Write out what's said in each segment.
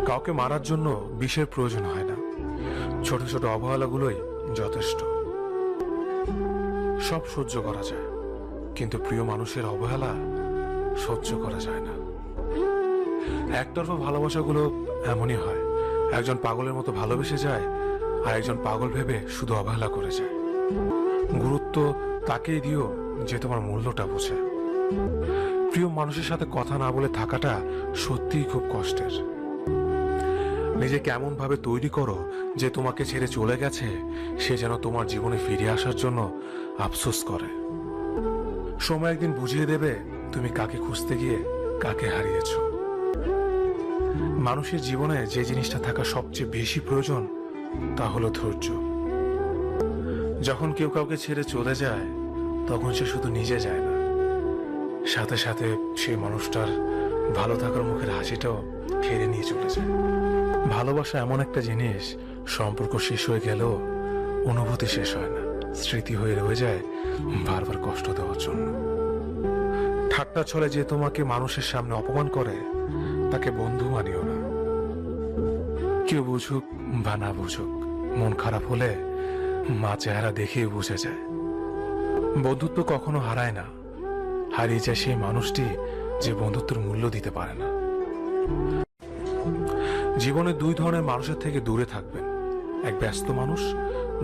কাউকে মারার জন্য বিষের প্রয়োজন হয় না, ছোট ছোট অবহেলাগুলোই যথেষ্ট। সব সহ্য করা যায়, কিন্তু প্রিয় মানুষের অবহেলা সহ্য করা যায় না। একতরফা ভালোবাসাগুলো এমনই হয়, একজন পাগলের মতো ভালোবেসে যায়, আর একজন পাগল ভেবে শুধু অবহেলা করে যায়। গুরুত্ব তাকেই দিও যে তোমার মূল্যটা বোঝে। প্রিয় মানুষের সাথে কথা না বলে থাকাটা সত্যিই খুব কষ্টের। নিজেকে এমন ভাবে তৈরি করো যে তোমাকে ছেড়ে চলে গেছে সে যেন তোমার জীবনে ফিরে আসার জন্য আফসোস করে। সময় একদিন বুঝিয়ে দেবে তুমি কাকে খুঁজতে গিয়ে কাকে হারিয়েছ। মানুষের জীবনে যে জিনিসটা থাকা সবচেয়ে বেশি প্রয়োজন তা হলো ধৈর্য। যখন কেউ কাউকে ছেড়ে চলে যায় তখন সে শুধু নিজে যায় না, সাথে সাথে সেই মানুষটার ভালো থাকার মুখের হাসিটাও ফিরে নিয়ে চলে যায়। ভালোবাসা এমন একটা জিনিস, সম্পর্ক শেষ হয়ে গেলেও অনুভূতি শেষ হয় না, স্মৃতি হয়ে রয়ে যায় বারবার কষ্ট দেওয়ার জন্য। ঠাট্টা ছলে যে তোমাকে মানুষের সামনে অপমান করে তাকে বন্ধু মানিও না। কেউ বুঝুক বা না বুঝুক, মন খারাপ হলে মা চেহারা দেখেই বুঝে যায়। বন্ধুত্ব কখনো হারায় না, হারিয়ে যায় সেই মানুষটি যে বন্ধুত্বের মূল্য দিতে পারে না। জীবনে দুই ধরনের মানুষের থেকে দূরে থাকবেন, এক ব্যস্ত মানুষ,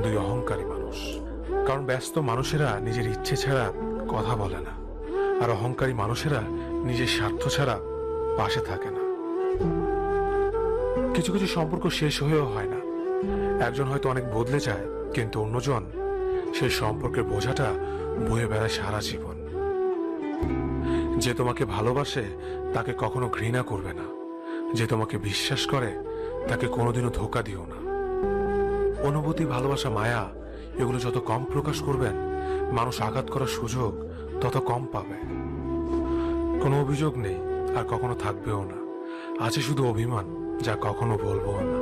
দুই অহংকারী মানুষ। কারণ ব্যস্ত মানুষেরা নিজের ইচ্ছে ছাড়া কথা বলে না, আর অহংকারী মানুষেরা নিজের স্বার্থ ছাড়া পাশে থাকে না। কিছু কিছু সম্পর্ক শেষ হয়েও হয় না, একজন হয়তো অনেক বদলে যায়, কিন্তু অন্যজন সেই সম্পর্কের বোঝাটা বয়ে বেড়ায় সারা জীবন। যে তোমাকে ভালোবাসে তাকে কখনো ঘৃণা করবে না, যে তোমাকে বিশ্বাস করে তাকে কোনোদিনও ধোঁকা দিও না। অনুভূতি, ভালোবাসা, মায়া এগুলো যত কম প্রকাশ করবেন, মানুষ আঘাত করার সুযোগ তত কম পাবে। কোনো অভিযোগ নেই আর কখনো থাকবেও না, আছে শুধু অভিমান, যা কখনো বলবো না।